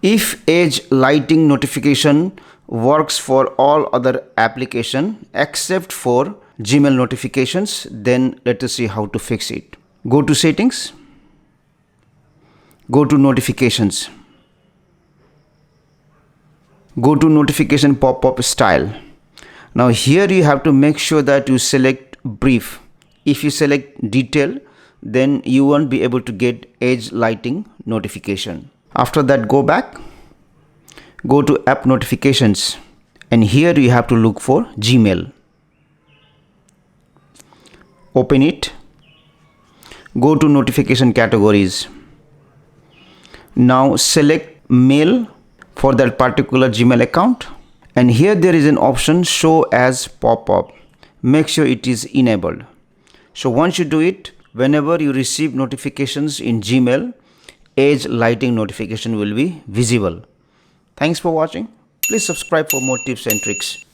If edge lighting notification works for all other application except for Gmail notifications, then let us see how to fix it. Go to settings, go to notifications, go to notification pop-up style. Now here you have to make sure that you select brief. If you select detail, then you won't be able to get edge lighting notification. After that, go back, go to app notifications, and here you have to look for Gmail. Open it, go to notification categories. Now select mail for that particular Gmail account, and here there is an option show as pop-up. Make sure it is enabled. So once you do it, whenever you receive notifications in Gmail, edge lighting notification will be visible. Thanks for watching. Please subscribe for more tips and tricks.